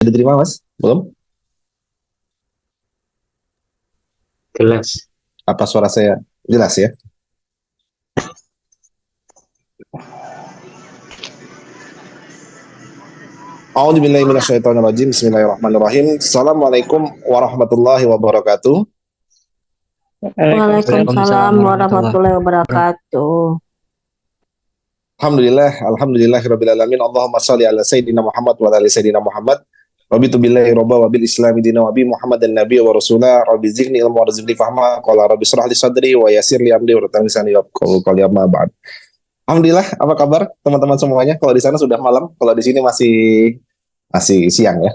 Diterima Mas? Belum? Jelas. Apa suara saya jelas ya? A'udzubillahi minasyaitonirrajim. Bismillahirrahmanirrahim. Assalamualaikum warahmatullahi wabarakatuh. Waalaikumsalam warahmatullahi wabarakatuh. Alhamdulillah rabbil alamin. Allahumma shalli ala sayyidina Muhammad wa ala ali sayyidina Muhammad. Rabitu billahi robba wa bil islami dina wa bi Muhammad dan nabi wa rasulah. Rabbi zidni ilmu wa rizqni fahma. Qala rabbi shrah li sadri wa yassir li amri wa rattan lisani yafqahu qawli amma ba'd. Alhamdulillah, apa kabar teman-teman semuanya? Kalau di sana sudah malam, kalau di sini masih siang ya.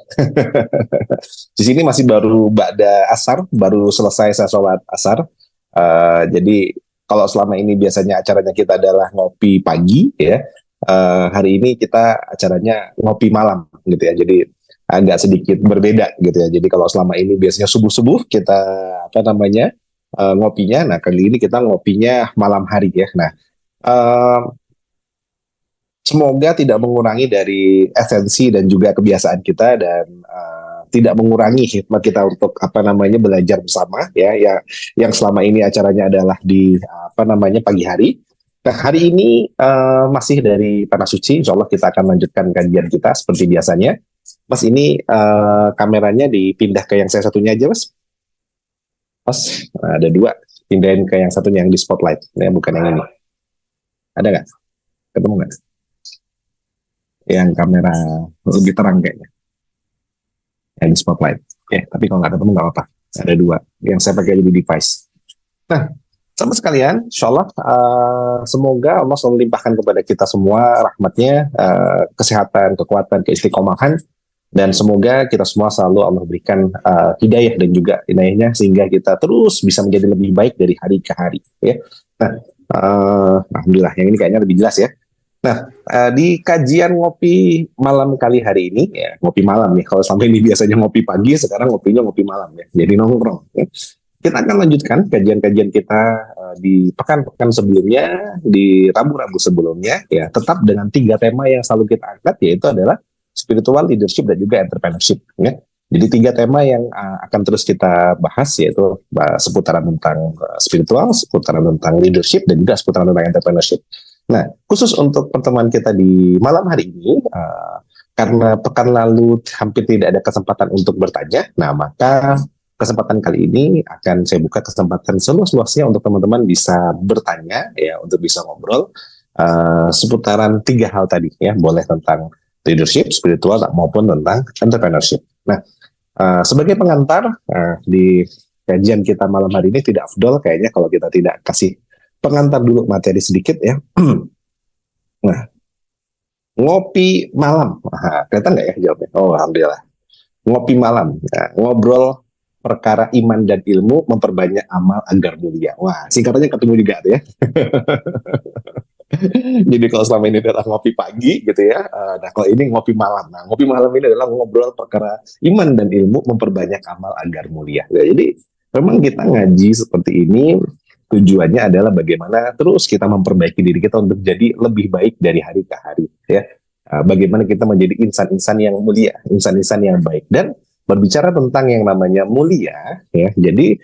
Di sini masih baru ba'da asar, baru selesai saya sholat asar. Jadi kalau selama ini biasanya acaranya kita adalah ngopi pagi ya, hari ini kita acaranya ngopi malam gitu ya. Jadi agak sedikit berbeda gitu ya. Jadi kalau selama ini biasanya subuh-subuh kita ngopinya, nah kali ini kita ngopinya malam hari ya. Nah, semoga tidak mengurangi dari esensi dan juga kebiasaan kita dan tidak mengurangi hikmat kita untuk belajar bersama ya, yang selama ini acaranya adalah di pagi hari. Nah, hari ini masih dari Tanah Suci, insya Allah kita akan lanjutkan kajian kita seperti biasanya. Mas, ini kameranya dipindah ke yang saya satunya aja, Mas. Mas, ada dua, pindahin ke yang satunya yang di spotlight, ya, bukan yang ini. Ada nggak? Ketemu nggak? Yang kamera lebih terang kayaknya. Yang di spotlight. Tapi kalau nggak ketemu nggak apa-apa. Ada dua. Yang saya pakai di device. Nah, sama sekalian, insya Allah semoga Allah selalu melimpahkan kepada kita semua rahmatnya, kesehatan, kekuatan, keistiqomahan, dan semoga kita semua selalu Allah berikan hidayah dan juga inayahnya sehingga kita terus bisa menjadi lebih baik dari hari ke hari. Ya. Nah, alhamdulillah yang ini kayaknya lebih jelas ya. Nah, di kajian ngopi malam kali hari ini, ya ngopi malam nih. Kalau sampai ini biasanya ngopi pagi, sekarang ngopinya ngopi malam ya. Jadi nongkrong. Ya. Kita akan lanjutkan kajian-kajian kita di pekan-pekan sebelumnya, di Rabu-Rabu sebelumnya, ya tetap dengan 3 tema yang selalu kita angkat, yaitu adalah spiritual, leadership, dan juga entrepreneurship. Ya. Jadi 3 tema yang akan terus kita bahas, yaitu seputaran tentang spiritual, seputaran tentang leadership, dan juga seputaran tentang entrepreneurship. Nah, khusus untuk pertemuan kita di malam hari ini, karena pekan lalu hampir tidak ada kesempatan untuk bertanya, nah maka kesempatan kali ini akan saya buka kesempatan seluas-luasnya untuk teman-teman bisa bertanya, ya, untuk bisa ngobrol seputaran 3 hal tadi, ya, boleh tentang leadership, spiritual, maupun tentang entrepreneurship. Nah, sebagai pengantar di kajian kita malam hari ini tidak afdol kayaknya kalau kita tidak kasih pengantar dulu materi sedikit ya. Nah, ngopi malam. Kelihatan nggak ya jawabnya? Oh, alhamdulillah. Ngopi malam. Nah, ngobrol perkara iman dan ilmu, memperbanyak amal agar mulia. Wah, singkatannya ketemu juga tuh ya. Jadi kalau selama ini adalah ngopi pagi gitu ya, nah kalau ini ngopi malam. Nah, ngopi malam ini adalah ngobrol perkara iman dan ilmu, memperbanyak amal agar mulia. Nah, jadi memang kita ngaji seperti ini tujuannya adalah bagaimana terus kita memperbaiki diri kita untuk jadi lebih baik dari hari ke hari ya. Bagaimana kita menjadi insan-insan yang mulia, insan-insan yang baik. Dan berbicara tentang yang namanya mulia ya, jadi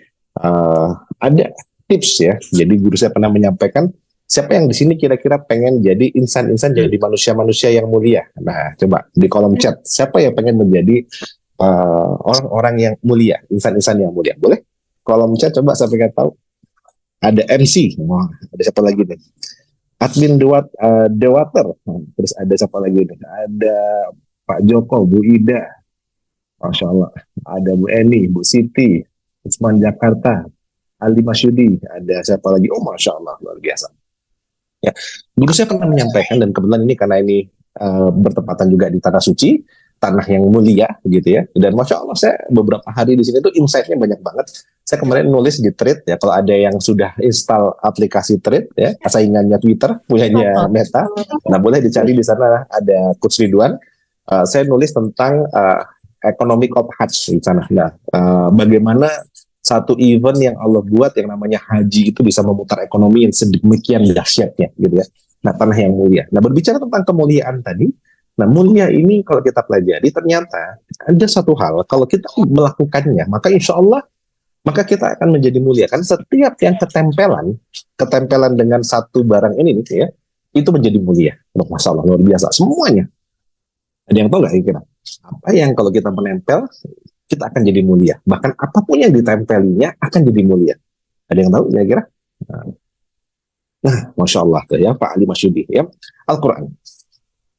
ada tips ya. Jadi guru saya pernah menyampaikan, siapa yang di sini kira-kira pengen jadi insan-insan, jadi manusia-manusia yang mulia? Nah, coba di kolom chat, siapa yang pengen menjadi orang-orang yang mulia, insan-insan yang mulia? Boleh kolom chat, coba saya pengen tahu. Ada MC, ada siapa lagi nih? Admin Dewater, terus ada siapa lagi nih? Ada Pak Joko, Bu Ida, Masya Allah. Ada Bu Eni, Bu Siti, Usman Jakarta, Ali Masyudi, ada siapa lagi? Oh, Masya Allah, luar biasa. Ya, guru saya pernah menyampaikan, dan kebetulan ini karena ini bertepatan juga di Tanah Suci, tanah yang mulia gitu ya. Dan Masya Allah, saya beberapa hari di sini tuh insight-nya banyak banget. Saya kemarin nulis di Thread ya, kalau ada yang sudah install aplikasi Thread ya, saingannya Twitter, punyanya Meta, nah boleh dicari di sana, ada Coach Ridwan. Saya nulis tentang economic of Hajj di sana. Nah, bagaimana satu event yang Allah buat yang namanya haji itu bisa memutar ekonomi yang sedemikian dahsyatnya gitu ya. Nah, tanah yang mulia. Nah, berbicara tentang kemuliaan tadi, Nah, mulia ini kalau kita pelajari ternyata ada satu hal, kalau kita melakukannya, maka insya Allah maka kita akan menjadi mulia. Kan setiap yang ketempelan dengan satu barang ini nih ya, itu menjadi mulia. Masya Allah, luar biasa. Semuanya. Ada yang tahu nggak kira-kira? Apa yang kalau kita menempel, kita akan jadi mulia. Bahkan apapun yang ditempelinya akan jadi mulia. Ada yang tahu kira-kira? Nah, Masya Allah tuh ya, Pak Ali Masyudi ya. Al-Quran.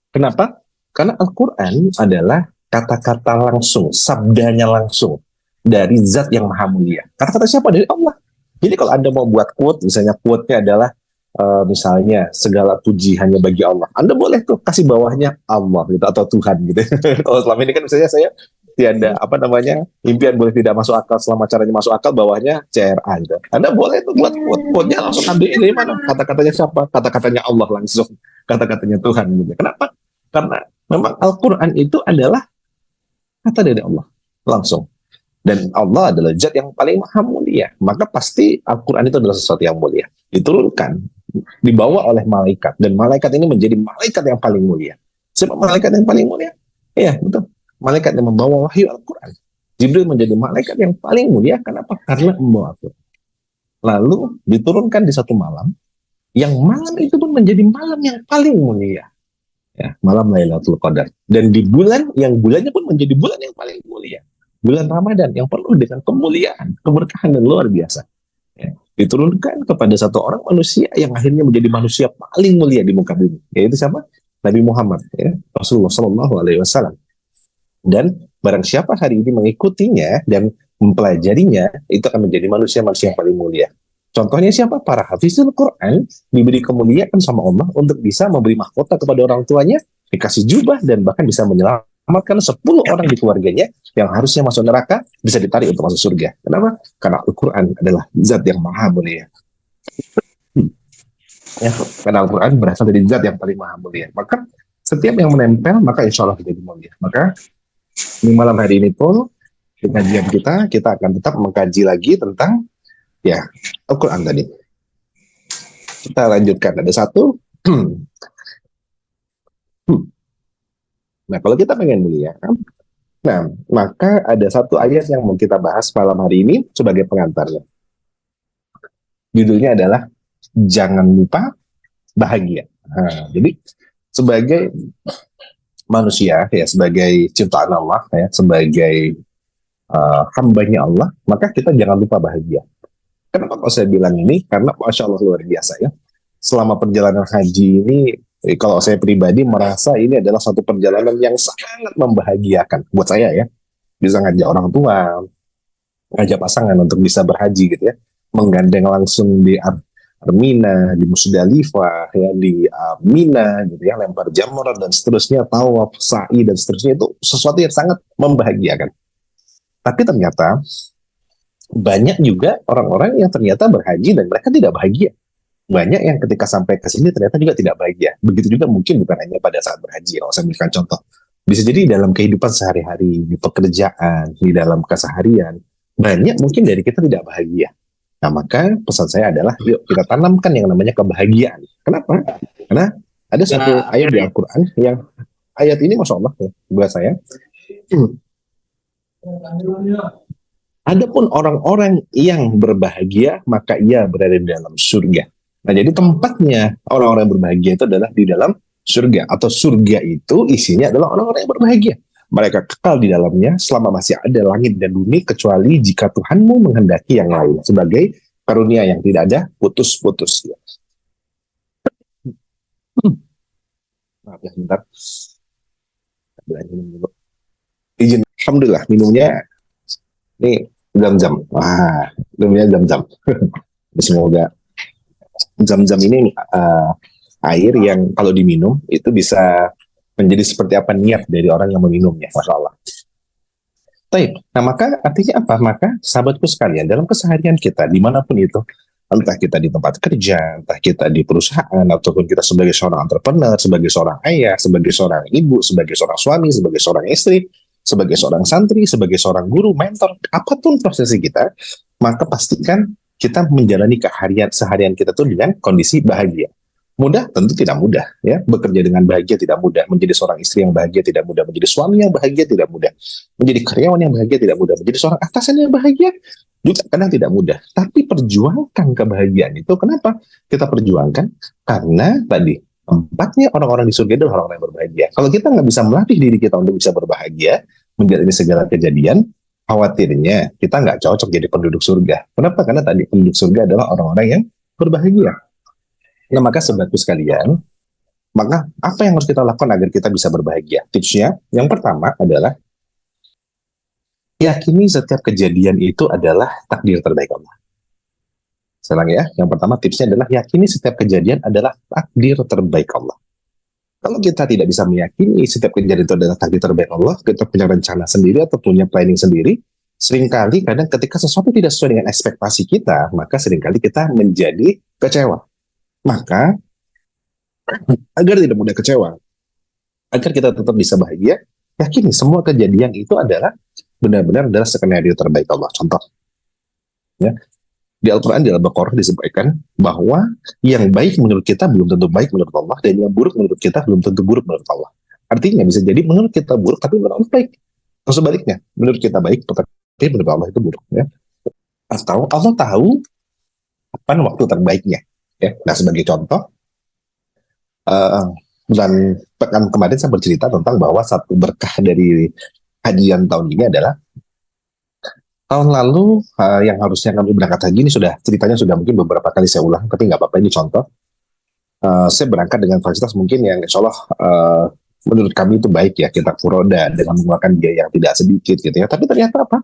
Kenapa? Karena Al-Quran adalah kata-kata langsung, sabdanya langsung dari zat yang maha mulia. Kata-kata siapa? Dari Allah. Jadi kalau Anda mau buat quote, misalnya quote-nya adalah misalnya segala puji hanya bagi Allah. Anda boleh tuh kasih bawahnya Allah gitu atau Tuhan gitu. Kalau selama ini kan misalnya saya tiada apa namanya impian boleh tidak masuk akal selama caranya masuk akal bawahnya CRA gitu. Anda boleh tuh buat quote-nya langsung ambil ini mana kata-katanya siapa? Kata-katanya Allah langsung, kata-katanya Tuhan gitu. Kenapa? Karena memang Al-Quran itu adalah kata dari Allah langsung. Dan Allah adalah zat yang paling maha mulia. Maka pasti Al-Quran itu adalah sesuatu yang mulia. Diturunkan, dibawa oleh malaikat. Dan malaikat ini menjadi malaikat yang paling mulia. Siapa malaikat yang paling mulia? Iya, betul. Malaikat yang membawa wahyu Al-Quran. Jibril menjadi malaikat yang paling mulia. Kenapa? Karena membawa Al-Quran. Lalu diturunkan di satu malam. Yang malam itu pun menjadi malam yang paling mulia. Ya, malam Lailatul Qadar. Dan di bulan, yang bulannya pun menjadi bulan yang paling mulia. Bulan Ramadan yang penuh dengan kemuliaan, keberkahan dan luar biasa. Ya, diturunkan kepada satu orang manusia yang akhirnya menjadi manusia paling mulia di muka bumi. Yaitu siapa? Nabi Muhammad, ya, Rasulullah Shallallahu Alaihi Wasallam. Dan barang siapa hari ini mengikutinya dan mempelajarinya, itu akan menjadi manusia-manusia yang paling mulia. Contohnya siapa? Para hafizul Quran diberi kemuliaan sama Allah untuk bisa memberi mahkota kepada orang tuanya, dikasih jubah, dan bahkan bisa menyelamatkan 10 orang di keluarganya yang harusnya masuk neraka, bisa ditarik untuk masuk surga. Kenapa? Karena Al-Quran adalah zat yang maha mulia. Ya, karena Al-Quran berasal dari zat yang paling maha mulia. Maka setiap yang menempel, maka insya Allah menjadi mulia. Maka di malam hari ini pun, di kajian kita akan tetap mengkaji lagi tentang ya, Al-Quran tadi. Kita lanjutkan. Ada satu. Nah, kalau kita pengen mulia, nah, maka ada satu ayat yang mau kita bahas malam hari ini sebagai pengantarnya. Judulnya adalah Jangan Lupa Bahagia. Nah, jadi sebagai manusia, ya sebagai ciptaan Allah, ya sebagai hambanya Allah, maka kita jangan lupa bahagia. Kenapa kalau saya bilang ini? Karena Masya Allah luar biasa ya. Selama perjalanan haji ini, kalau saya pribadi merasa ini adalah satu perjalanan yang sangat membahagiakan buat saya ya. Bisa ngajak orang tua, ngajak pasangan untuk bisa berhaji gitu ya. Menggandeng langsung di Mina, di Musdalifah, ya, di Mina gitu ya, lempar jamrat dan seterusnya, tawaf, sa'i dan seterusnya, itu sesuatu yang sangat membahagiakan. Tapi ternyata banyak juga orang-orang yang ternyata berhaji dan mereka tidak bahagia. Banyak yang ketika sampai ke sini ternyata juga tidak bahagia. Begitu juga mungkin bukan hanya pada saat berhaji. Kalau saya berikan contoh, bisa jadi dalam kehidupan sehari-hari, di pekerjaan, di dalam keseharian, banyak mungkin dari kita tidak bahagia. Nah, maka pesan saya adalah, yuk kita tanamkan yang namanya kebahagiaan. Kenapa? Karena ada satu ayat di Al-Quran yang ayat ini Masya Allah ya, buat saya. Adapun orang-orang yang berbahagia, maka ia berada di dalam surga. Nah, jadi tempatnya orang-orang yang berbahagia itu adalah di dalam surga. Atau surga itu isinya adalah orang-orang yang berbahagia. Mereka kekal di dalamnya selama masih ada langit dan bumi, kecuali jika Tuhanmu menghendaki yang lain. Sebagai karunia yang tidak ada putus-putus. Maaf ya, sebentar. Izin, alhamdulillah, minumnya ini Zam-Zam. Wah, minumnya Zam-Zam. Semoga Zam-Zam ini air yang kalau diminum itu bisa menjadi seperti apa niat dari orang yang meminumnya. Masya Allah. Baik. Nah, maka artinya apa? Maka sahabatku sekalian, dalam keseharian kita dimanapun itu, entah kita di tempat kerja, entah kita di perusahaan, ataupun kita sebagai seorang entrepreneur, sebagai seorang ayah, sebagai seorang ibu, sebagai seorang suami, sebagai seorang istri, sebagai seorang santri, sebagai seorang guru, mentor, apapun prosesi kita, maka pastikan kita menjalani seharian kita tuh dengan kondisi bahagia. Mudah? Tentu tidak mudah. Ya, bekerja dengan bahagia tidak mudah. Menjadi seorang istri yang bahagia tidak mudah. Menjadi suami yang bahagia tidak mudah. Menjadi karyawan yang bahagia tidak mudah. Menjadi seorang atasan yang bahagia juga kadang tidak mudah. Tapi perjuangkan kebahagiaan itu. Kenapa kita perjuangkan? Karena tadi tempatnya orang-orang di surga itu orang-orang yang berbahagia. Kalau kita nggak bisa melatih diri kita untuk bisa berbahagia, menjalani segala kejadian, khawatirnya kita nggak cocok jadi penduduk surga. Kenapa? Karena tadi penduduk surga adalah orang-orang yang berbahagia. Nah, maka sahabatku sekalian, maka apa yang harus kita lakukan agar kita bisa berbahagia? Tipsnya, yang pertama adalah yakini setiap kejadian itu adalah takdir terbaik Allah. Selang ya, yang pertama tipsnya adalah yakini setiap kejadian adalah takdir terbaik Allah. Kalau kita tidak bisa meyakini setiap kejadian itu adalah takdir terbaik Allah, kita punya rencana sendiri atau punya planning sendiri, seringkali kadang ketika sesuatu tidak sesuai dengan ekspektasi kita, maka seringkali kita menjadi kecewa. Maka, agar tidak mudah kecewa, agar kita tetap bisa bahagia, yakini semua kejadian itu adalah benar-benar adalah skenario terbaik Allah. Contoh, ya, di Al-Quran, di Al-Baqarah disebutkan bahwa yang baik menurut kita belum tentu baik menurut Allah, dan yang buruk menurut kita belum tentu buruk menurut Allah. Artinya bisa jadi menurut kita buruk, tapi menurut Allah baik. Atau sebaliknya, menurut kita baik, tapi menurut Allah itu buruk. Ya. Atau Allah tahu kapan waktu terbaiknya. Ya. Nah, sebagai contoh, bulan pekan kemarin saya bercerita tentang bahwa satu berkah dari hajian tahun ini adalah tahun lalu yang harusnya kami berangkat haji ini ceritanya sudah mungkin beberapa kali saya ulang, tapi nggak apa-apa, ini contoh. Saya berangkat dengan fasilitas mungkin yang insya Allah menurut kami itu baik ya, kita furoda dengan mengeluarkan biaya yang tidak sedikit gitu ya. Tapi ternyata apa?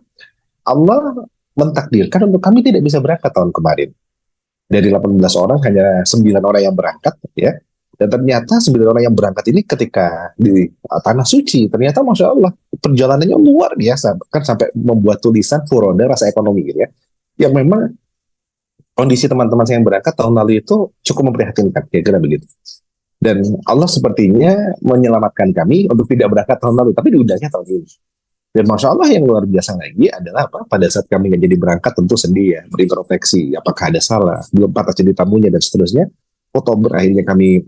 Allah mentakdirkan untuk kami tidak bisa berangkat tahun kemarin. Dari 18 orang hanya 9 orang yang berangkat ya. Dan ternyata 9 orang yang berangkat ini ketika di tanah suci, ternyata Masya Allah, perjalanannya luar biasa. Kan sampai membuat tulisan furoda rasa ekonomi gitu ya. Yang memang kondisi teman-teman saya yang berangkat tahun lalu itu cukup memprihatinkan, kira-kira begitu. Dan Allah sepertinya menyelamatkan kami untuk tidak berangkat tahun lalu, tapi diundangnya tahun ini. Dan Masya Allah yang luar biasa lagi adalah apa? Pada saat kami nggak jadi berangkat tentu sedih ya, berintrospeksi, apakah ada salah, belum patah jadi tamunya dan seterusnya. Oktober akhirnya kami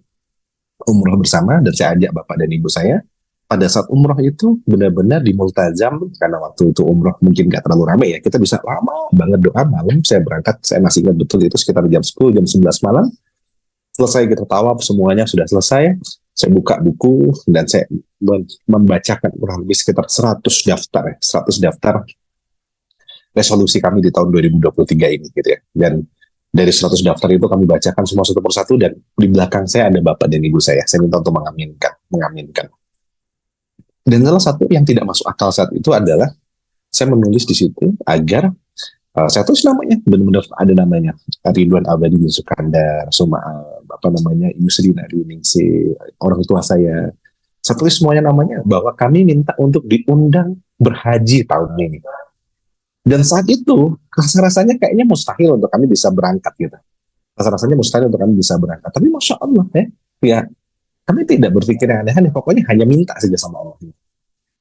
umroh bersama dan saya ajak bapak dan ibu saya. Pada saat umroh itu benar-benar di Multazam, karena waktu itu umroh mungkin nggak terlalu ramai ya, kita bisa lama banget doa malam. Saya berangkat, saya masih ingat betul itu sekitar jam 10, jam 11 malam. Selesai kita tawaf, semuanya sudah selesai. Saya buka buku dan saya membacakan kurang lebih sekitar 100 daftar, 100 daftar resolusi kami di tahun 2023 ini gitu ya. Dan dari 100 daftar itu kami bacakan semua satu persatu, dan di belakang saya ada bapak dan ibu saya. Saya minta untuk mengaminkan. Dan salah satu yang tidak masuk akal saat itu adalah saya menulis di situ agar saya tulis namanya, benar-benar ada namanya, Ridwan Abadi bin Sukandar, apa namanya, Yusri Nariningsi, orang tua saya. Saya tulis semuanya namanya, bahwa kami minta untuk diundang berhaji tahun ini. Dan saat itu, rasa-rasanya kayaknya mustahil untuk kami bisa berangkat gitu. Rasa-rasanya mustahil untuk kami bisa berangkat. Tapi Masya Allah ya kami tidak berpikir yang aneh-aneh, pokoknya hanya minta saja sama Allah.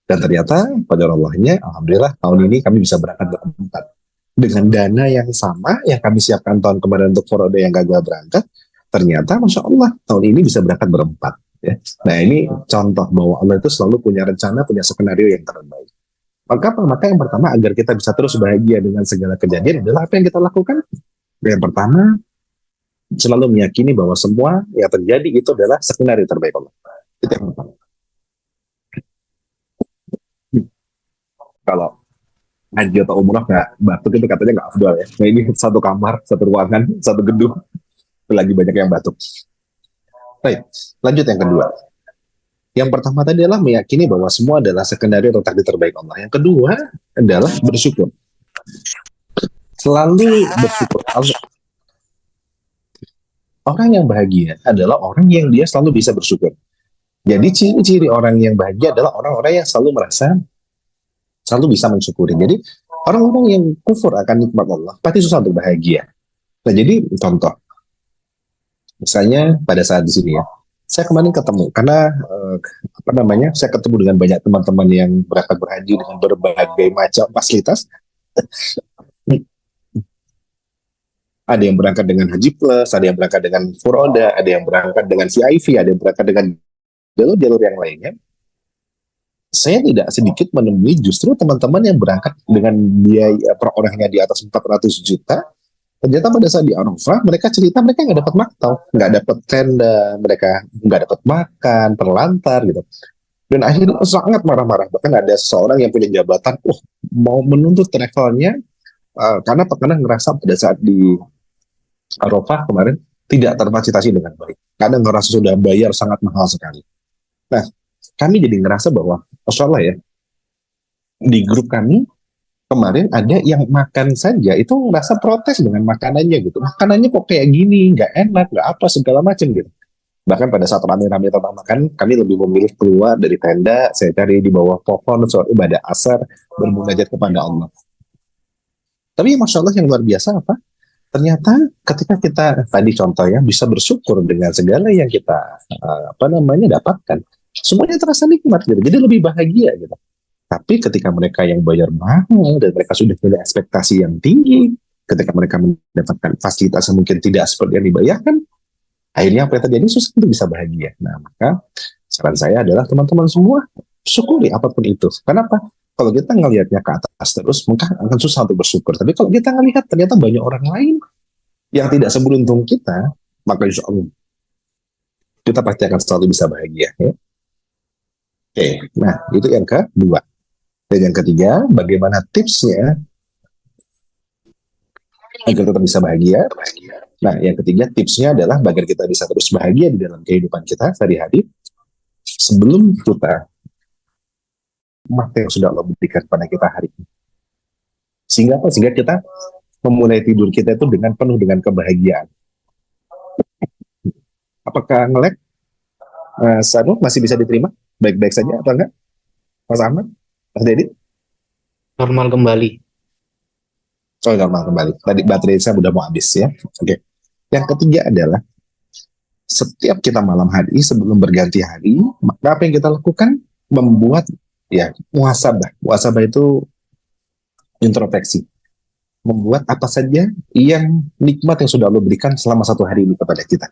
Dan ternyata pada Allahnya, Alhamdulillah tahun ini kami bisa berangkat berempat. Dengan dana yang sama yang kami siapkan tahun kemarin untuk Foroda yang gagal berangkat, ternyata Masya Allah tahun ini bisa berangkat berempat. Ya. Nah ini contoh bahwa Allah itu selalu punya rencana, punya skenario yang terbaik. Maka yang pertama agar kita bisa terus bahagia dengan segala kejadian adalah apa yang kita lakukan? Yang pertama, selalu meyakini bahwa semua yang terjadi itu adalah skenario terbaik Allah. Itu yang pertama. Kalau haji atau umrah nggak batuk itu katanya nggak afdal ya. Nah ini satu kamar, satu ruangan, satu gedung, lagi banyak yang batuk. Baik, lanjut yang kedua. Yang pertama tadi adalah meyakini bahwa semua adalah skenario atau takdir terbaik Allah. Yang kedua adalah bersyukur. Selalu bersyukur. Orang yang bahagia adalah orang yang dia selalu bisa bersyukur. Jadi ciri-ciri orang yang bahagia adalah orang-orang yang selalu merasa selalu bisa mensyukuri. Jadi orang-orang yang kufur akan nikmat Allah pasti susah untuk bahagia. Nah jadi contoh, misalnya pada saat di sini ya, saya kemarin ketemu karena saya ketemu dengan banyak teman-teman yang berangkat berhaji dengan berbagai macam fasilitas. Ada yang berangkat dengan Haji Plus, ada yang berangkat dengan Furoda, ada yang berangkat dengan VIP, ada yang berangkat dengan jalur-jalur yang lainnya. Saya tidak sedikit menemui justru teman-teman yang berangkat dengan biaya per orangnya di atas 400 juta. Ternyata pada saat di Arafah, mereka cerita mereka nggak dapat maktab, nggak dapat tenda, mereka nggak dapat makan, terlantar gitu. Dan akhirnya sangat marah-marah. Bahkan ada seseorang yang punya jabatan, mau menuntut travelnya karena ngerasa pada saat di Arafah kemarin tidak terfasilitasi dengan baik. Karena ngerasa sudah bayar sangat mahal sekali. Nah, kami jadi ngerasa bahwa, Masya Allah ya, di grup kami kemarin ada yang makan saja itu ngerasa protes dengan makanannya gitu. Makanannya kok kayak gini, nggak enak, nggak apa segala macam gitu. Bahkan pada saat rame-rame tentang makan, kami lebih memilih keluar dari tenda, saya cari di bawah pohon, soal ibadah asar, bermunajat kepada Allah. Tapi Masya Allah yang luar biasa apa? Ternyata ketika kita tadi contoh ya bisa bersyukur dengan segala yang kita dapatkan, semuanya terasa nikmat gitu. Jadi lebih bahagia gitu. Tapi ketika mereka yang bayar mahal dan mereka sudah punya ekspektasi yang tinggi, ketika mereka mendapatkan fasilitas yang mungkin tidak seperti yang dibayarkan, akhirnya apa yang terjadi susah untuk bisa bahagia. Nah, maka saran saya adalah teman-teman semua syukuri apapun itu. Kenapa? Kalau kita ngelihatnya ke atas terus, maka akan susah untuk bersyukur. Tapi kalau kita ngelihat ternyata banyak orang lain yang tidak seberuntung kita, maka insya Allah kita pasti akan selalu bisa bahagia. Ya? Oke, nah itu yang kedua. Dan yang ketiga, bagaimana tipsnya agar tetap bisa bahagia? Nah, yang ketiga tipsnya adalah agar kita bisa terus bahagia di dalam kehidupan kita sehari-hari sebelum kita mata yang sudah Allah berikan pada kita hari ini. Sehingga apa? Sehingga kita memulai tidur kita itu dengan penuh dengan kebahagiaan. Apakah nge-lag? Sanu masih bisa diterima? Baik-baik saja atau enggak? Mas Ahmad? Mas Dedi? Normal kembali. Oh, normal kembali. Tadi baterai saya udah mau habis ya. Oke. Yang ketiga adalah setiap kita malam hari sebelum berganti hari, maka apa yang kita lakukan? Membuat ya muhasabah. Muhasabah itu introspeksi. Membuat apa saja yang nikmat yang sudah Allah berikan selama satu hari ini kepada kita.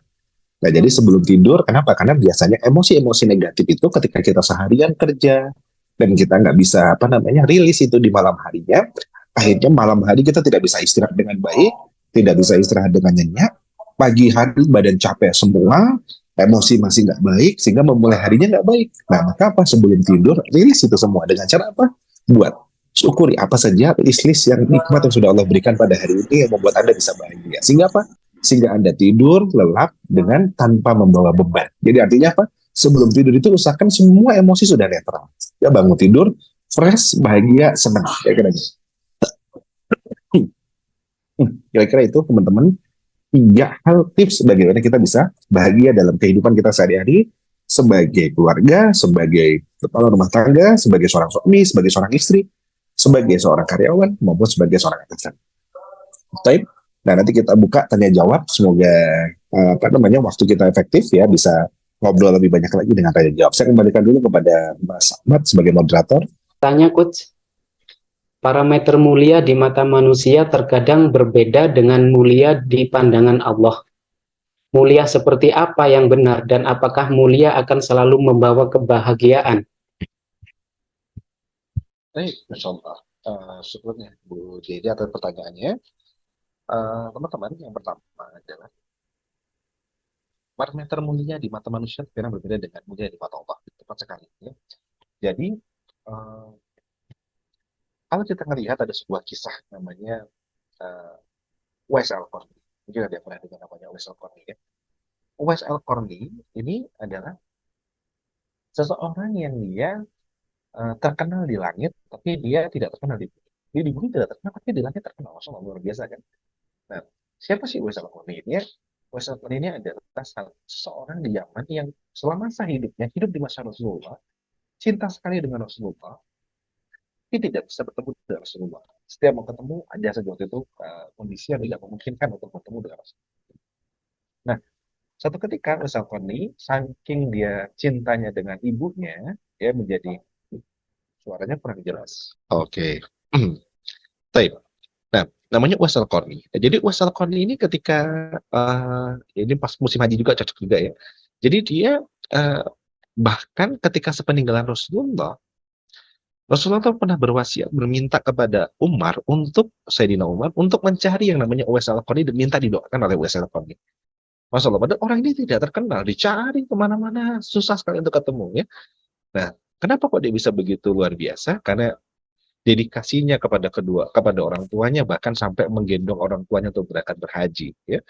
Nah, jadi sebelum tidur, kenapa? Karena biasanya emosi-emosi negatif itu ketika kita seharian kerja dan kita nggak bisa rilis itu di malam harinya, akhirnya malam hari kita tidak bisa istirahat dengan baik, tidak bisa istirahat dengan nyenyak, pagi hari badan capek semua, emosi masih nggak baik, sehingga memulai harinya nggak baik. Nah, maka apa? Sebelum tidur, rilis itu semua dengan cara apa? Buat syukuri apa saja list-list yang nikmat yang sudah Allah berikan pada hari ini yang membuat Anda bisa bahagia. Sehingga apa? Sehingga Anda tidur lelap dengan tanpa membawa beban. Jadi artinya apa? Sebelum tidur itu usahakan semua emosi sudah netral. Ya bangun tidur fresh, bahagia, senang. Kira-kira itu teman-teman 3 hal tips bagaimana kita bisa bahagia dalam kehidupan kita sehari-hari sebagai keluarga, sebagai kepala rumah tangga, sebagai seorang suami, sebagai seorang istri, sebagai seorang karyawan maupun sebagai seorang atasan. Type. Nah, nanti kita buka tanya jawab. Semoga waktu kita efektif ya, bisa ngobrol lebih banyak lagi dengan tanya jawab. Saya kembalikan dulu kepada Mas Ahmad sebagai moderator. Tanya Coach, parameter mulia di mata manusia terkadang berbeda dengan mulia di pandangan Allah. Mulia seperti apa yang benar dan apakah mulia akan selalu membawa kebahagiaan? Baik, Masya Allah. Syukurnya Bu Dedi atas pertanyaannya. Teman-teman, yang pertama adalah parameter mulia di mata manusia sekarang berbeda dengan mulia di mata Allah. Tepat sekali. Ya. Jadi, kalau kita melihat ada sebuah kisah namanya Uwais Al-Qarni. Mungkin ada yang pernah dengar namanya Uwais Al-Qarni ya. Uwais Al-Qarni ini adalah seseorang yang dia terkenal di langit, tapi dia tidak terkenal di bumi. Dia di bumi tidak terkenal, tapi di langit terkenal. Masya Allah, luar biasa kan. Nah, siapa sih Uwais Al-Qarni ini ya? Uwais Al-Qarni ini adalah seseorang di Yaman yang selama masa hidupnya hidup di masa Rasulullah, cinta sekali dengan Rasulullah, tapi tidak bisa bertemu dengan Rasulullah. Setiap mau ketemu, ada saja waktu itu kondisi yang tidak memungkinkan untuk bertemu dengan Rasulullah. Nah, satu ketika Uwais Al-Qarni, saking dia cintanya dengan ibunya, dia menjadi suaranya kurang jelas. Oke. Baik. Nah, namanya Uwais Al-Qarni. Nah, jadi Uwais Al-Qarni ini ketika ini pas musim haji juga cocok juga ya. Jadi dia eh, bahkan ketika sepeninggalan Rasulullah tuh pernah berwasiat berminta kepada Umar untuk Sayyidina Umar untuk mencari yang namanya Uwais Al-Qarni dan minta didoakan oleh Uwais Al-Qarni. Masya Allah, padahal orang ini tidak terkenal, dicari kemana-mana, susah sekali untuk ketemu ya. Nah, kenapa kok dia bisa begitu luar biasa? Karena dedikasinya kepada orang tuanya, bahkan sampai menggendong orang tuanya untuk berangkat berhaji ya.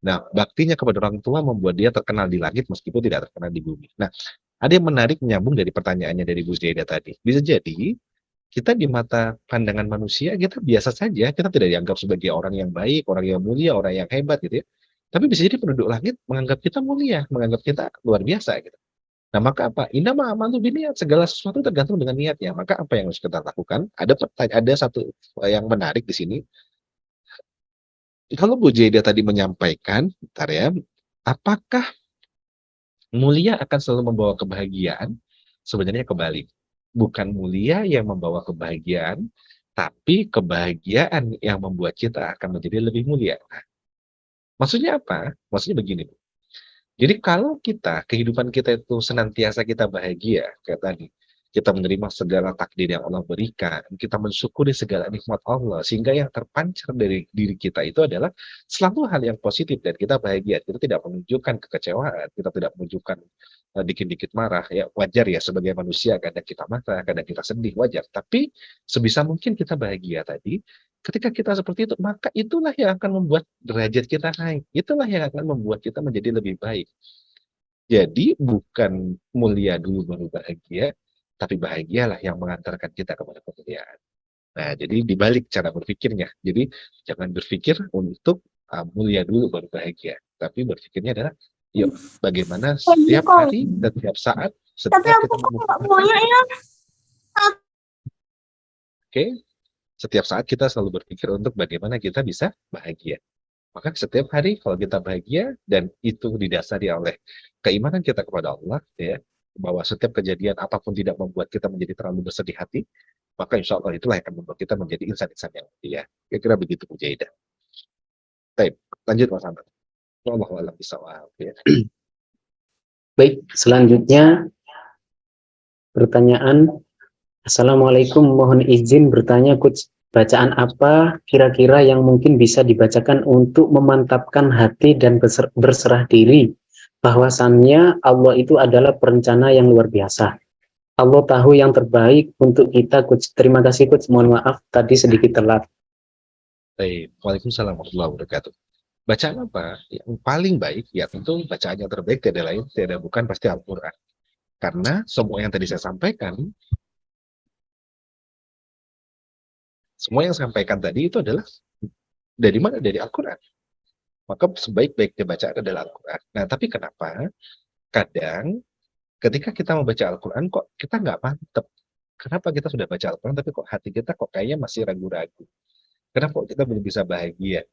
Nah, baktinya kepada orang tua membuat dia terkenal di langit meskipun tidak terkenal di bumi. Nah, ada yang menarik menyambung dari pertanyaannya dari Bu Zaida tadi. Bisa jadi kita di mata pandangan manusia kita biasa saja, kita tidak dianggap sebagai orang yang baik, orang yang mulia, orang yang hebat gitu ya. Tapi bisa jadi penduduk langit menganggap kita mulia, menganggap kita luar biasa gitu. Nah, maka apa? Innama a'malu binniyat, segala sesuatu tergantung dengan niatnya. Maka apa yang harus kita lakukan? Ada satu yang menarik di sini. Kalau Bu Jeda tadi menyampaikan, bentar ya, apakah mulia akan selalu membawa kebahagiaan? Sebenarnya kebalik. Bukan mulia yang membawa kebahagiaan, tapi kebahagiaan yang membuat kita akan menjadi lebih mulia. Maksudnya apa? Maksudnya begini, Bu. Jadi kalau kehidupan kita itu senantiasa kita bahagia, kayak tadi, kita menerima segala takdir yang Allah berikan, kita mensyukuri segala nikmat Allah, sehingga yang terpancar dari diri kita itu adalah selalu hal yang positif dan kita bahagia. Kita tidak menunjukkan kekecewaan, kita tidak menunjukkan dikit-dikit marah. Ya wajar ya sebagai manusia, kadang kita marah, kadang kita sedih, wajar. Tapi sebisa mungkin kita bahagia tadi. Ketika kita seperti itu, maka itulah yang akan membuat derajat kita naik. Itulah yang akan membuat kita menjadi lebih baik. Jadi bukan mulia dulu baru bahagia, tapi bahagialah yang mengantarkan kita kepada kemuliaan. Nah, jadi dibalik cara berpikirnya. Jadi jangan berpikir untuk mulia dulu baru bahagia, tapi berpikirnya adalah yuk bagaimana setiap hari dan setiap saat Tapi setiap aku kita kok nggak memutuskan, punya ya. oke, setiap saat kita selalu berpikir untuk bagaimana kita bisa bahagia. Maka setiap hari kalau kita bahagia dan itu didasari oleh keimanan kita kepada Allah, ya, bahwa setiap kejadian apapun tidak membuat kita menjadi terlalu bersedih hati, maka insya Allah itulah yang akan membuat kita menjadi insan-insan yang mulia. Kira-kira begitu Bu Jaidah. Baik, lanjut Mas Ahmad. Allah alam bisawab. Ya. Baik, selanjutnya pertanyaan. Assalamualaikum, mohon izin bertanya Coach, bacaan apa kira-kira yang mungkin bisa dibacakan untuk memantapkan hati dan berserah diri bahwasannya Allah itu adalah perencana yang luar biasa. Allah tahu yang terbaik untuk kita Coach. Terima kasih Coach, mohon maaf tadi sedikit telat. Baik, Waalaikumsalam warahmatullahi wabarakatuh. Bacaan apa? Yang paling baik, ya tentu bacaan yang terbaik tidak lain, tidak bukan pasti Al-Quran. Karena semua yang tadi saya sampaikan, semua yang saya sampaikan tadi itu adalah dari mana? Dari Al-Quran. Maka sebaik-baiknya bacaan adalah Al-Quran. Nah, tapi kenapa? Kadang ketika kita membaca Al-Quran kok kita nggak mantep. Kenapa kita sudah baca Al-Quran tapi kok hati kita kok kayaknya masih ragu-ragu. Kenapa kok kita belum bisa bahagia?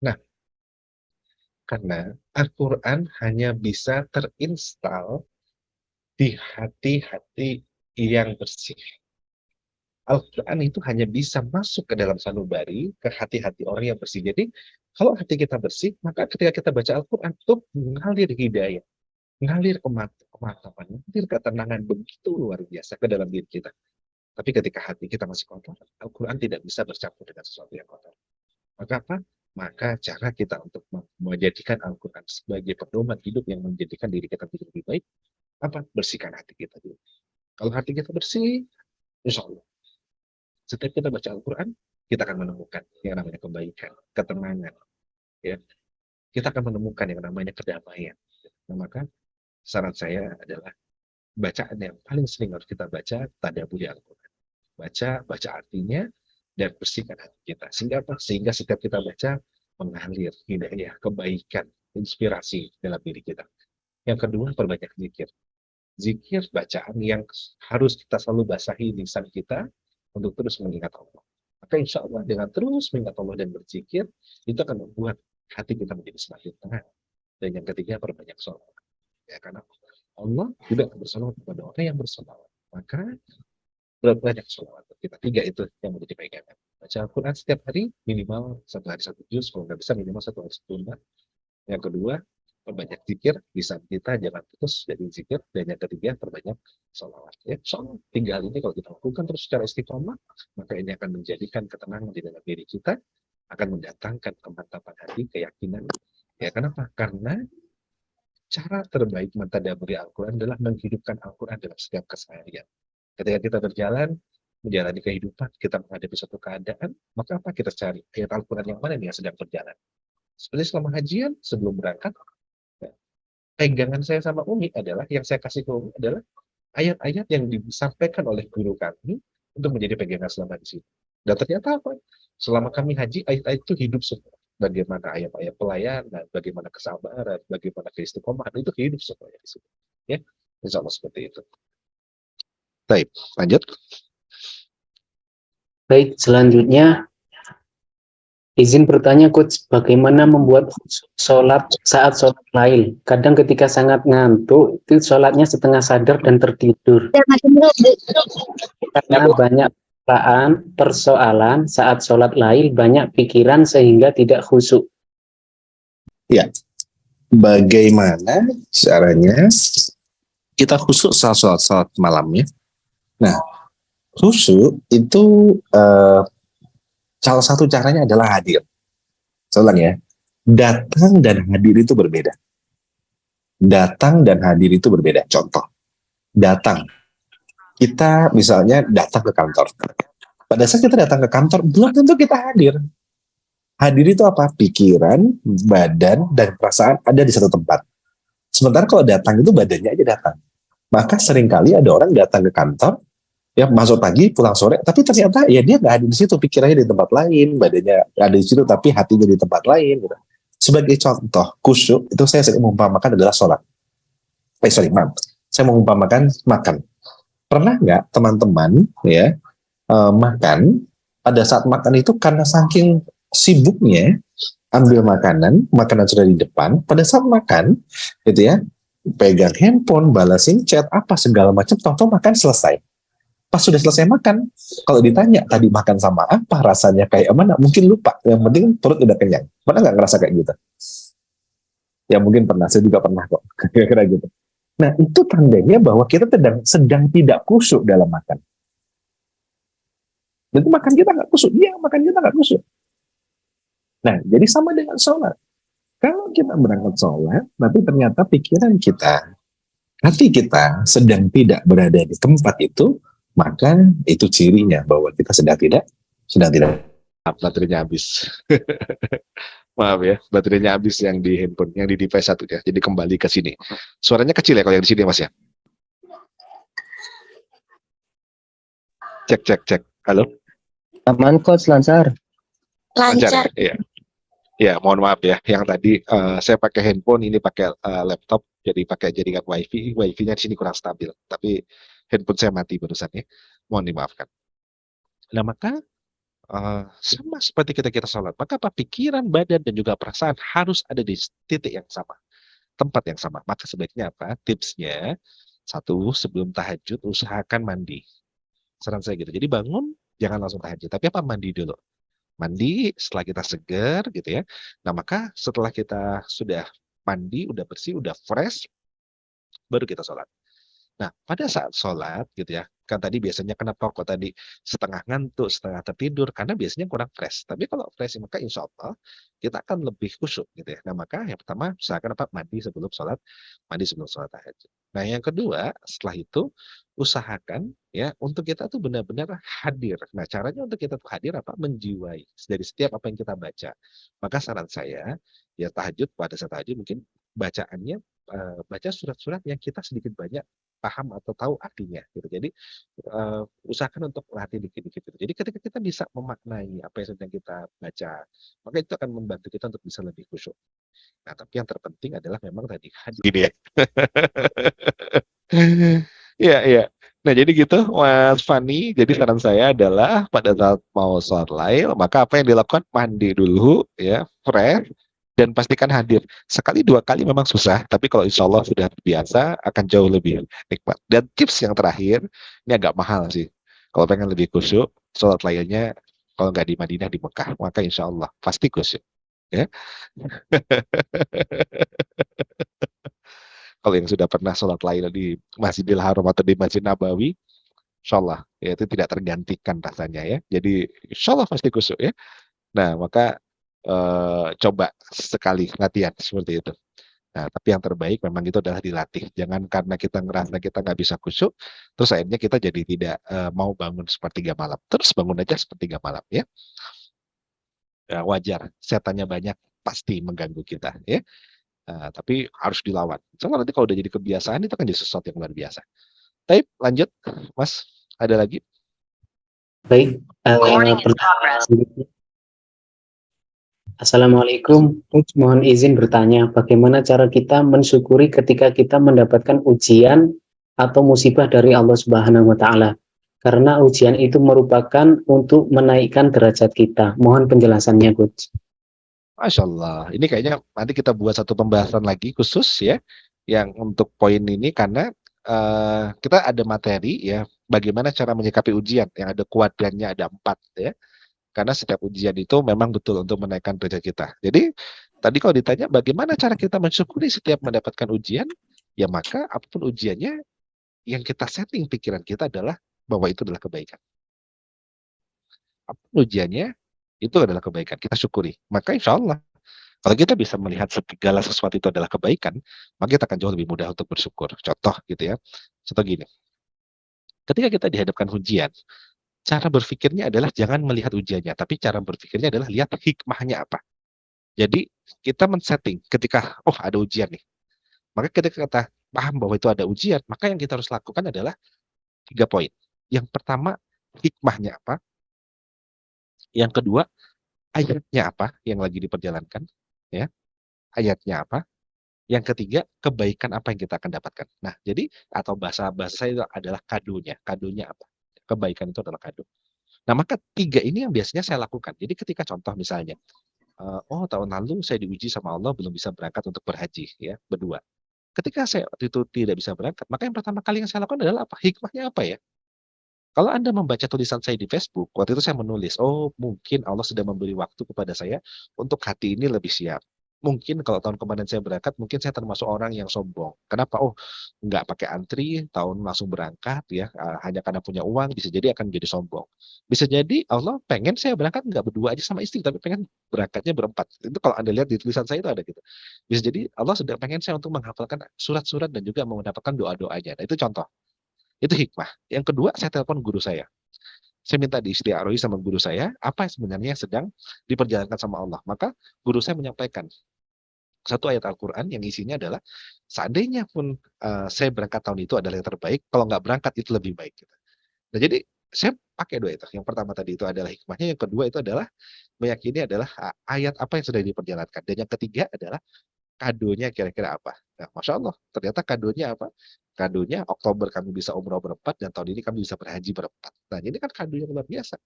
Nah, karena Al-Quran hanya bisa terinstal di hati-hati yang bersih. Al-Quran itu hanya bisa masuk ke dalam sanubari, ke hati-hati orang yang bersih. Jadi, kalau hati kita bersih, maka ketika kita baca Al-Quran itu mengalir hidayah, mengalir kematapan, mengalir ketenangan begitu luar biasa ke dalam diri kita. Tapi ketika hati kita masih kotor, Al-Quran tidak bisa bercampur dengan sesuatu yang kotor. Maka apa? Maka cara kita untuk menjadikan Al-Quran sebagai pedoman hidup yang menjadikan diri kita menjadi lebih baik, apa? Bersihkan hati kita dulu. Kalau hati kita bersih, insya Allah, setiap kita baca Al-Quran, kita akan menemukan yang namanya kebaikan, ketenangan. Ya. Kita akan menemukan yang namanya kedamaian. Nah, maka saran saya adalah bacaan yang paling sering harus kita baca, tadabbur Al-Quran. Baca artinya, dan bersihkan hati kita. Sehingga apa? Sehingga setiap kita baca, mengalir hidayah, kebaikan, inspirasi dalam diri kita. Yang kedua, perbanyak zikir. Zikir, bacaan yang harus kita selalu basahi lisan kita untuk terus mengingat Allah. Maka insya Allah dengan terus mengingat Allah dan berzikir, itu akan membuat hati kita menjadi semakin tenang. Dan yang ketiga, perbanyak sholawat. Ya, karena Allah juga bersalawat kepada orang yang bersalawat. Maka berbanyak sholawat kita. Tiga itu yang menjadi pegangan. Baca Al-Quran setiap hari minimal 1 hari 1 juz, kalau nggak bisa minimal 1 hari 1 lembar. Yang kedua, perbanyak zikir, di saat kita jangan putus dari zikir. Dan yang ketiga, perbanyak sholawat. Ya, sholawat 3 hal ini kalau kita lakukan terus secara istiqomah, maka ini akan menjadikan ketenangan di dalam diri kita, akan mendatangkan kemantapan hati, keyakinan. Ya, kenapa? Karena cara terbaik mentadaburi Al-Quran adalah menghidupkan Al-Quran dalam setiap keseharian. Ketika kita berjalan, menjalani kehidupan, kita menghadapi suatu keadaan, maka apa kita cari? Ayat Al-Quran yang mana nih yang sedang berjalan? Seperti selama hajian, sebelum berangkat, ya, pegangan saya sama Umi adalah, yang saya kasih ke Umi adalah ayat-ayat yang disampaikan oleh guru kami untuk menjadi pegangan selama di sini. Dan ternyata apa? Selama kami haji, ayat-ayat itu hidup semua. Bagaimana ayat-ayat pelayanan, bagaimana kesabaran, bagaimana keistiqomahan, itu hidup semuanya di sini. Ya, insya Allah seperti itu. Baik, lanjut. Baik, selanjutnya izin bertanya Coach, bagaimana membuat sholat saat sholat lail? Kadang ketika sangat ngantuk, itu sholatnya setengah sadar dan tertidur. Karena banyak persoalan saat sholat lail, banyak pikiran sehingga tidak khusyuk. Ya, bagaimana caranya kita khusyuk saat sholat malam ya? Nah, khusyuk itu salah satu caranya adalah hadir. Saya ulang ya, datang dan hadir itu berbeda. Datang dan hadir itu berbeda. Contoh, datang. Kita misalnya datang ke kantor. Pada saat kita datang ke kantor, belum tentu kita hadir. Hadir itu apa? Pikiran, badan, dan perasaan ada di satu tempat. Sementara kalau datang itu badannya aja datang. Maka seringkali ada orang datang ke kantor, ya masuk pagi, pulang sore, tapi ternyata ya dia nggak ada di situ, pikirannya di tempat lain, badannya ada di situ, tapi hatinya di tempat lain. Gitu. Sebagai contoh, khusyuk itu saya sering mengumpamakan adalah sholat. Saya mengumpamakan makan. Pernah nggak teman-teman ya makan, pada saat makan itu karena saking sibuknya ambil makanan sudah di depan, pada saat makan gitu ya, pegang handphone, balasin chat, apa segala macam, toh makan selesai. Pas sudah selesai makan, kalau ditanya tadi makan sama apa, rasanya kayak mana, mungkin lupa. Yang penting perut udah kenyang. Pernah nggak ngerasa kayak gitu? Ya mungkin pernah, saya juga pernah kok, kira-kira gitu. Nah itu tandanya bahwa kita sedang tidak khusyuk dalam makan. Jadi makan kita nggak khusyuk, iya makan kita nggak khusyuk. Nah jadi sama dengan sholat. Kalau kita berangkat sholat, tapi ternyata pikiran kita, hati kita sedang tidak berada di tempat itu, maka itu cirinya bahwa kita sedang tidak baterainya habis. Maaf ya, baterainya habis yang di handphone, yang di device satu ya. Jadi kembali ke sini. Suaranya kecil ya kalau yang di sini Mas ya. Cek. Halo. Aman Coach, lancar. Lancar. Ya. Ya, mohon maaf ya. Yang tadi saya pakai handphone, ini pakai laptop, jadi pakai jaringan WiFi. WiFi-nya di sini kurang stabil. Tapi handphone saya mati barusan ya. Mohon dimaafkan. Nah maka sama seperti kita sholat, maka apa pikiran, badan, dan juga perasaan harus ada di titik yang sama, tempat yang sama. Maka sebaiknya apa? Tipsnya, 1, sebelum tahajud usahakan mandi. Saran saya gitu. Jadi bangun, jangan langsung tahajud, tapi apa? Mandi dulu. Mandi, setelah kita segar gitu ya. Nah maka setelah kita sudah mandi, udah bersih, udah fresh, baru kita sholat. Nah, pada saat sholat gitu ya, kan tadi biasanya kenapa kok tadi setengah ngantuk, setengah tertidur, karena biasanya kurang fresh. Tapi kalau fresh, maka insya Allah kita akan lebih khusyuk gitu ya. Nah, maka yang pertama, usahakan apa? Mandi sebelum sholat tahajud. Nah, yang kedua, setelah itu usahakan ya untuk kita tuh benar-benar hadir. Nah, caranya untuk kita tuh hadir apa? Menjiwai dari setiap apa yang kita baca. Maka saran saya, ya tahajud, pada saat tahajud mungkin bacaannya baca surat-surat yang kita sedikit banyak paham atau tahu artinya gitu. Jadi usahakan untuk latih dikit-dikit gitu. Jadi ketika kita bisa memaknai apa yang sedang kita baca, maka itu akan membantu kita untuk bisa lebih khusyuk. Nah, tapi yang terpenting adalah memang tadi hadir. Gini ya. Iya. Nah, jadi gitu Mas Fani. Jadi saran saya adalah pada saat mau sholat lail, maka apa yang dilakukan? Mandi dulu ya, fresh, dan pastikan hadir. Sekali 2 kali memang susah, tapi kalau insya Allah sudah biasa akan jauh lebih nikmat. Dan tips yang terakhir, ini agak mahal sih. Kalau pengen lebih khusyuk, sholat lailnya Kalau nggak di Madinah, di Mekah, maka insya Allah pasti khusyuk. Ya. Kalau yang sudah pernah sholat lain di Masjidil Haram atau di Masjid Nabawi, insya Allah ya, itu tidak tergantikan rasanya ya. Jadi insya Allah pasti khusyuk ya. Nah maka coba sekali latihan seperti itu. Nah, tapi yang terbaik memang itu adalah dilatih. Jangan karena kita ngerasa kita nggak bisa khusyuk, terus akhirnya kita jadi tidak mau bangun sepertiga malam. Terus bangun aja sepertiga malam ya. Ya, wajar, setannya banyak pasti mengganggu kita ya. Tapi harus dilawan. Soalnya nanti kalau udah jadi kebiasaan itu kan jadi sesuatu yang luar biasa. Baik, lanjut, Mas. Ada lagi? Baik, Assalamualaikum. Mohon izin bertanya, bagaimana cara kita mensyukuri ketika kita mendapatkan ujian atau musibah dari Allah Subhanahu wa Ta'ala? Karena ujian itu merupakan untuk menaikkan derajat kita. Mohon penjelasannya, Coach. Masya Allah. Ini kayaknya nanti kita buat satu pembahasan lagi khusus ya, yang untuk poin ini karena kita ada materi ya, bagaimana cara menyikapi ujian yang ada kuadrannya ada 4 ya. Karena setiap ujian itu memang betul untuk menaikkan derajat kita. Jadi tadi kalau ditanya bagaimana cara kita mensyukuri setiap mendapatkan ujian, ya maka apapun ujiannya yang kita setting pikiran kita adalah bahwa itu adalah kebaikan. Apapun ujiannya itu adalah kebaikan. Kita syukuri. Maka insya Allah kalau kita bisa melihat segala sesuatu itu adalah kebaikan, maka kita akan jauh lebih mudah untuk bersyukur. Contoh gitu ya. Contoh gini. Ketika kita dihadapkan ujian, cara berpikirnya adalah jangan melihat ujiannya, tapi cara berpikirnya adalah lihat hikmahnya apa. Jadi kita men-setting ketika ada ujian nih. Maka ketika kita paham bahwa itu ada ujian, maka yang kita harus lakukan adalah 3 poin. Yang pertama, hikmahnya apa? Yang kedua, ayatnya apa yang lagi diperjalankan, ya. Ayatnya apa? Yang ketiga, kebaikan apa yang kita akan dapatkan. Nah, jadi atau bahasa itu adalah kadonya. Kadonya apa? Kebaikan itu adalah kado. Nah, maka 3 ini yang biasanya saya lakukan. Jadi ketika contoh misalnya, tahun lalu saya diuji sama Allah belum bisa berangkat untuk berhaji ya, berdua. Ketika saya waktu itu tidak bisa berangkat, maka yang pertama kali yang saya lakukan adalah apa? Hikmahnya apa ya? Kalau Anda membaca tulisan saya di Facebook, waktu itu saya menulis, mungkin Allah sudah memberi waktu kepada saya untuk hati ini lebih siap. Mungkin kalau tahun kemarin saya berangkat, mungkin saya termasuk orang yang sombong. Kenapa? Nggak pakai antri, tahun langsung berangkat ya, hanya karena punya uang, bisa jadi akan jadi sombong. Bisa jadi Allah pengen saya berangkat nggak berdua aja sama istri, tapi pengen berangkatnya berempat. Itu kalau Anda lihat di tulisan saya itu ada gitu. Bisa jadi Allah sudah pengen saya untuk menghafalkan surat-surat dan juga mendapatkan doa-doanya. Nah, itu contoh. Itu hikmah. Yang kedua, saya telepon guru saya. Saya minta diistiarohi sama guru saya, apa yang sebenarnya sedang diperjalankan sama Allah. Maka guru saya menyampaikan satu ayat Al-Quran yang isinya adalah, seandainya pun saya berangkat tahun itu adalah yang terbaik, kalau nggak berangkat itu lebih baik. Nah jadi, saya pakai dua itu. Yang pertama tadi itu adalah hikmahnya, yang kedua itu adalah meyakini adalah ayat apa yang sudah diperjalankan. Dan yang ketiga adalah kadonya kira-kira apa. Nah, Masya Allah, ternyata kadonya apa? Kadonya Oktober kami bisa umroh berempat dan tahun ini kami bisa berhaji berempat. Nah, ini kan kado yang luar biasa.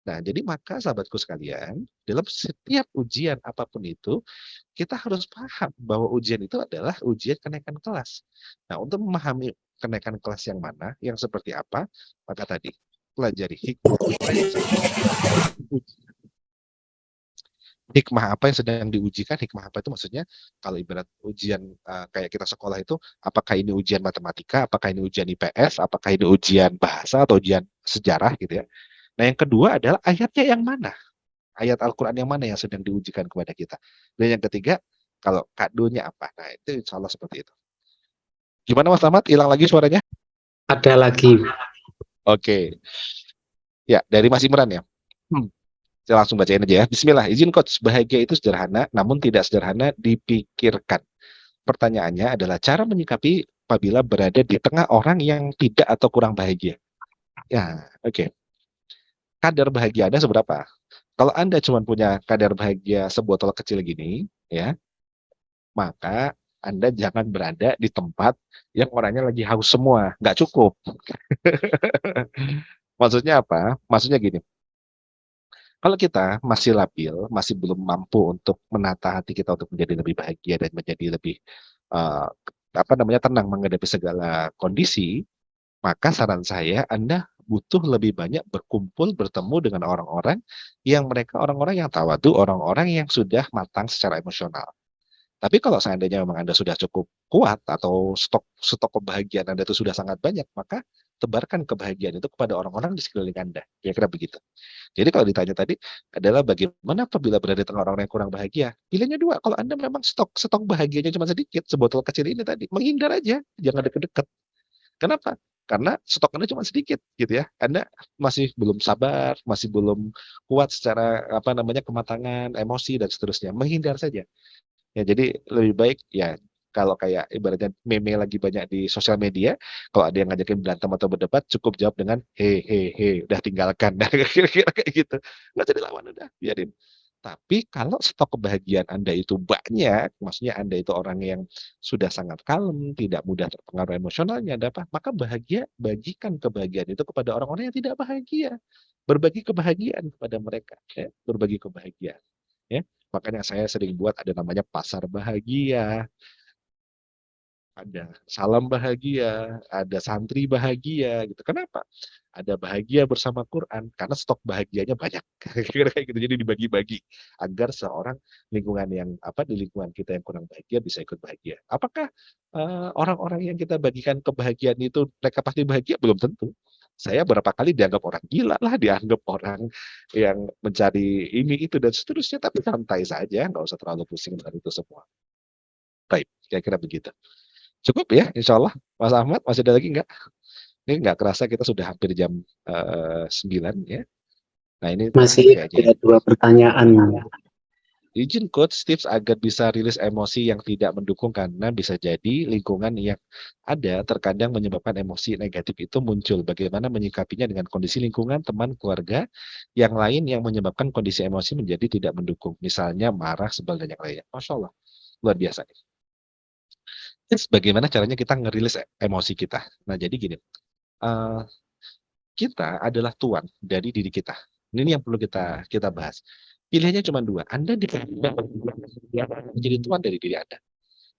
Nah, jadi maka sahabatku sekalian, dalam setiap ujian apapun itu, kita harus paham bahwa ujian itu adalah ujian kenaikan kelas. Nah, untuk memahami kenaikan kelas yang mana, yang seperti apa, maka tadi pelajari hikmah apa yang sedang diujikan. Hikmah apa itu maksudnya, kalau ibarat ujian kayak kita sekolah itu, apakah ini ujian matematika, apakah ini ujian IPS, apakah ini ujian bahasa atau ujian sejarah gitu ya. Nah yang kedua adalah ayatnya yang mana, ayat Al-Quran yang mana yang sedang diujikan kepada kita. Dan yang ketiga, kalau kadonya apa. Nah itu insya Allah seperti itu. Gimana Mas Ahmad, hilang lagi suaranya? Ada lagi. Oke. Ya, dari Mas Imran ya. Saya langsung bacain aja ya. Bismillah, izin coach, bahagia itu sederhana, namun tidak sederhana dipikirkan. Pertanyaannya adalah cara menyikapi apabila berada di tengah orang yang tidak atau kurang bahagia. Ya, oke. Kadar bahagia Anda seberapa? Kalau Anda cuma punya kadar bahagia sebotol kecil gini, ya, maka Anda jangan berada di tempat yang orangnya lagi haus semua. Nggak cukup. Maksudnya apa? Maksudnya gini. Kalau kita masih labil, masih belum mampu untuk menata hati kita untuk menjadi lebih bahagia dan menjadi lebih tenang menghadapi segala kondisi, maka saran saya Anda butuh lebih banyak berkumpul, bertemu dengan orang-orang yang mereka orang-orang yang tawadu, orang-orang yang sudah matang secara emosional. Tapi kalau seandainya memang Anda sudah cukup kuat atau stok kebahagiaan Anda itu sudah sangat banyak, maka tebarkan kebahagiaan itu kepada orang-orang di sekeliling Anda. Kira-kira begitu. Jadi kalau ditanya tadi adalah bagaimana apabila berada di tengah orang-orang yang kurang bahagia? Pilihannya dua. Kalau Anda memang stok bahagianya cuma sedikit, sebotol kecil ini tadi, menghindar aja, jangan deket-deket. Kenapa? Karena stok Anda cuma sedikit, gitu ya. Anda masih belum sabar, masih belum kuat secara kematangan, emosi dan seterusnya. Menghindar saja. Ya, jadi lebih baik ya kalau kayak ibaratnya meme lagi banyak di sosial media, kalau ada yang ngajakin berantem atau berdebat, cukup jawab dengan udah tinggalkan. Nah, kira-kira kayak gitu. Nggak jadi lawan, udah biarin. Tapi kalau stok kebahagiaan Anda itu banyak, maksudnya Anda itu orang yang sudah sangat kalem, tidak mudah terpengaruh emosionalnya, ada apa? Maka bagikan kebahagiaan itu kepada orang-orang yang tidak bahagia. Berbagi kebahagiaan kepada mereka, ya. Berbagi kebahagiaan. Ya, makanya saya sering buat ada namanya pasar bahagia, ada salam bahagia, ada santri bahagia gitu. Kenapa? Ada bahagia bersama Quran karena stok bahagianya banyak. Kira-kira kayak gitu. Jadi dibagi-bagi agar seorang lingkungan yang di lingkungan kita yang kurang bahagia bisa ikut bahagia. Apakah orang-orang yang kita bagikan kebahagiaan itu mereka pasti bahagia? Belum tentu. Saya berapa kali dianggap orang gila lah, dianggap orang yang mencari ini itu dan seterusnya, tapi santai saja, nggak usah terlalu pusing dengan itu semua. Baik, kira-kira begitu. Cukup ya, insya Allah. Mas Ahmad, masih ada lagi nggak? Ini nggak kerasa kita sudah hampir jam 9 ya. Nah ini terakhir Masih kayaknya. ada 2 pertanyaan. Izin coach tips agar bisa rilis emosi yang tidak mendukung karena bisa jadi lingkungan yang ada terkadang menyebabkan emosi negatif itu muncul. Bagaimana menyikapinya dengan kondisi lingkungan, teman, keluarga yang lain yang menyebabkan kondisi emosi menjadi tidak mendukung. Misalnya marah, sebal, dan yang lainnya. Masya Allah, luar biasa. Terus bagaimana caranya kita ngerilis emosi kita? Nah jadi gini, kita adalah tuan dari diri kita. Ini yang perlu kita bahas. Pilihannya cuma dua. Anda menjadi tuan dari diri Anda.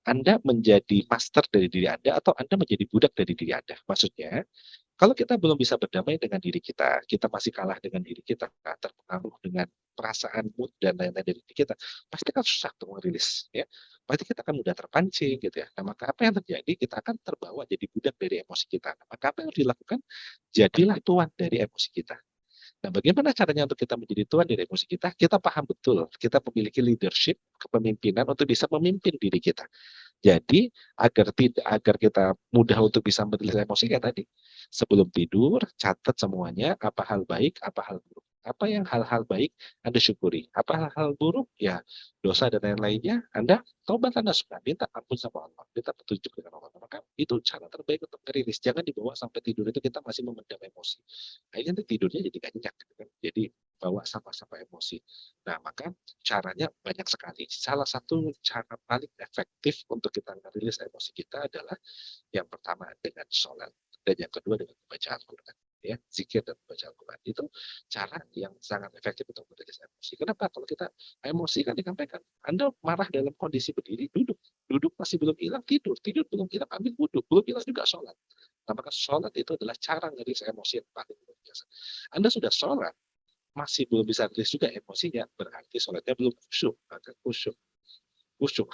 Anda menjadi master dari diri Anda atau Anda menjadi budak dari diri Anda. Maksudnya, kalau kita belum bisa berdamai dengan diri kita masih kalah dengan diri kita, terpengaruh dengan perasaan, mood, dan lain-lain dari diri kita, pasti akan susah untuk merilis. Ya. Pasti kita akan mudah terpancing gitu ya. Nah, maka apa yang terjadi? Kita akan terbawa jadi budak dari emosi kita. Nah, maka apa yang harus dilakukan? Jadilah tuan dari emosi kita. Nah, bagaimana caranya untuk kita menjadi tuan dari emosi kita? Kita paham betul, kita memiliki leadership, kepemimpinan untuk bisa memimpin diri kita. Jadi, agar kita mudah untuk bisa merilis emosi kayak tadi. Sebelum tidur, catat semuanya, apa hal baik, apa hal buruk. Apa yang hal-hal baik Anda syukuri. Apa hal-hal buruk, ya dosa dan lain-lainnya, Anda taubat, Anda suka, minta ampun sama Allah, minta petunjuk dengan Allah. Maka itu cara terbaik untuk merilis. Jangan dibawa sampai tidur itu kita masih memendam emosi. Akhirnya nanti tidurnya jadi gak nyenyak. Gitu kan. Jadi bawa sama-sama emosi. Nah, maka caranya banyak sekali. Salah satu cara paling efektif untuk kita merilis emosi kita adalah yang pertama dengan sholat dan yang kedua dengan membaca Al-Quran. Ya, zikir dan membaca Al-Quran itu cara yang sangat efektif untuk merilis emosi. Kenapa? Kalau kita emosi kan dikampaikan, Anda marah dalam kondisi berdiri, duduk masih belum hilang, tidur belum hilang, ambil wudhu, belum hilang juga sholat. Nah, maka sholat itu adalah cara ngerilis emosi yang paling luar biasa. Anda sudah sholat, masih belum bisa rilis juga emosinya, berarti sholatnya belum khusyuk, maka khusyuk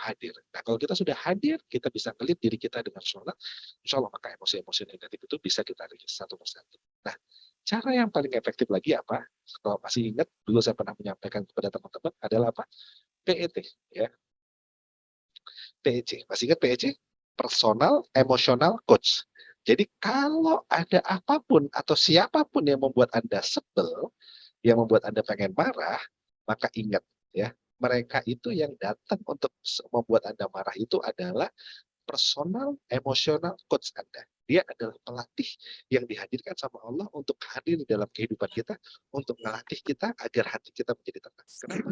hadir. Nah, kalau kita sudah hadir, kita bisa melihat diri kita dengan sholat, insya Allah maka emosi-emosi negatif itu bisa kita rilis satu persatu. Nah, cara yang paling efektif lagi apa? Kalau masih ingat, dulu saya pernah menyampaikan kepada teman-teman adalah apa? PET, ya. PEC, masih ingat PEC? Personal Emotional Coach. Jadi kalau ada apapun atau siapapun yang membuat Anda sebel, yang membuat Anda pengen marah, maka ingat ya, mereka itu yang datang untuk membuat Anda marah itu adalah personal emotional coach Anda. Dia adalah pelatih yang dihadirkan sama Allah untuk hadir di dalam kehidupan kita, untuk melatih kita agar hati kita menjadi tenang. Kenapa?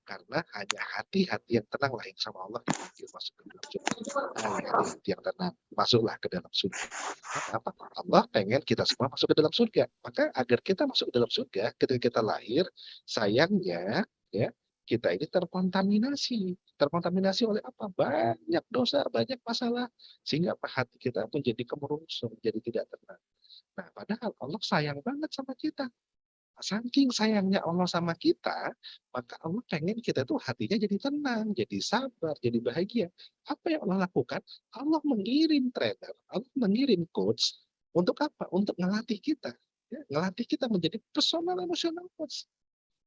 Karena hanya hati-hati yang tenang lah yang sama Allah dipanggil masuk ke dalam surga. Hati-hati yang tenang, masuklah ke dalam surga. Apa? Allah pengen kita semua masuk ke dalam surga. Maka agar kita masuk ke dalam surga, ketika kita lahir, sayangnya ya kita ini terkontaminasi oleh apa? Banyak dosa, banyak masalah, sehingga apa? Hati kita menjadi kemerungsung, jadi tidak tenang. Nah, padahal Allah sayang banget sama kita. Saking sayangnya Allah sama kita, maka Allah pengen kita tuh hatinya jadi tenang, jadi sabar, jadi bahagia. Apa yang Allah lakukan? Allah mengirim trainer, Allah mengirim coach untuk apa? Untuk ngelatih kita. Ya, ngelatih kita menjadi personal emotional coach.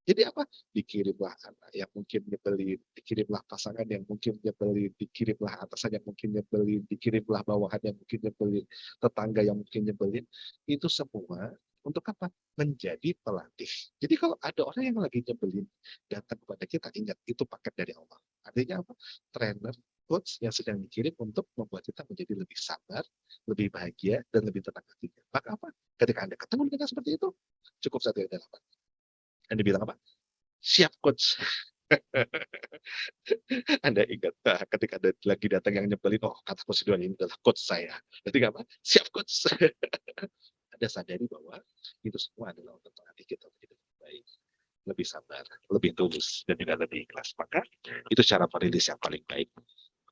Jadi apa? Dikirimlah anak yang mungkin nyebelin, dikirimlah pasangan yang mungkin nyebelin, dikirimlah atasan yang mungkin nyebelin, dikirimlah bawahan yang mungkin nyebelin, tetangga yang mungkin nyebelin. Itu semua untuk apa? Menjadi pelatih. Jadi kalau ada orang yang lagi nyebelin datang kepada kita, ingat itu paket dari Allah. Artinya apa? Trainer, coach yang sedang dikirim untuk membuat kita menjadi lebih sabar, lebih bahagia, dan lebih tenang hatinya. Maka apa? Ketika Anda ketemu dengan seperti itu, cukup satu yang dalam. Anda bilang apa? Siap coach. Anda ingat ketika ada lagi datang yang nyebelin, oh kata coach Ridwan ini adalah coach saya. Berarti apa? Siap coach. Anda sadari bahwa itu semua adalah untuk hati kita menjadi lebih baik, lebih sabar, lebih tulus, dan juga lebih ikhlas. Maka itu cara merilis yang paling baik.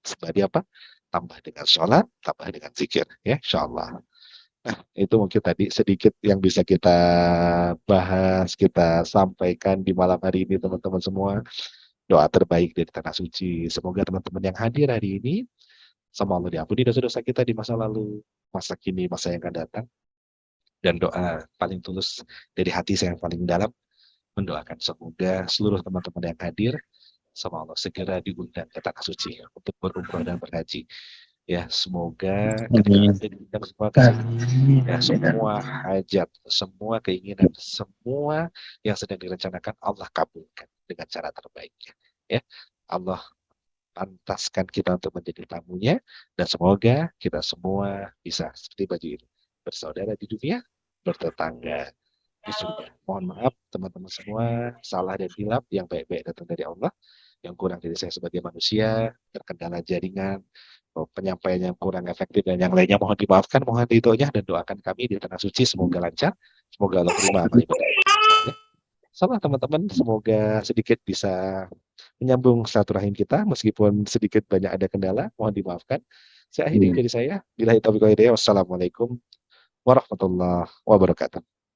Sebagai apa? Tambah dengan sholat, tambah dengan zikir. Ya, insya Allah. Nah, itu mungkin tadi sedikit yang bisa kita bahas, kita sampaikan di malam hari ini teman-teman semua. Doa terbaik dari Tanah Suci. Semoga teman-teman yang hadir hari ini, sama Allah diampuni dosa-dosa kita di masa lalu, masa kini, masa yang akan datang. Dan doa paling tulus dari hati saya yang paling dalam, mendoakan semoga seluruh teman-teman yang hadir, sama Allah segera diundang ke Tanah Suci untuk berumrah dan berhaji. Ya, semoga ketika Anda diundang semua ke sini, ya, semua hajat, semua keinginan, semua yang sedang direncanakan Allah kabulkan dengan cara terbaiknya. Ya, Allah pantaskan kita untuk menjadi tamunya, dan semoga kita semua bisa seperti baju ini, bersaudara di dunia, bertetangga di surga. Mohon maaf teman-teman semua, salah dan hilaf, yang baik-baik datang dari Allah, yang kurang dari saya sebagai manusia, terkendala jaringan, penyampaian yang kurang efektif dan yang lainnya mohon dimaafkan, mohon ridhonya, dan doakan kami di Tanah Suci semoga lancar, semoga Allah terima amal ibadah. Ya. Sama teman-teman, semoga sedikit bisa menyambung silaturahim kita meskipun sedikit banyak ada kendala, mohon dimaafkan. Saya akhiri dari saya. Billahi taufiq wal hidayah. Wassalamualaikum warahmatullahi wabarakatuh.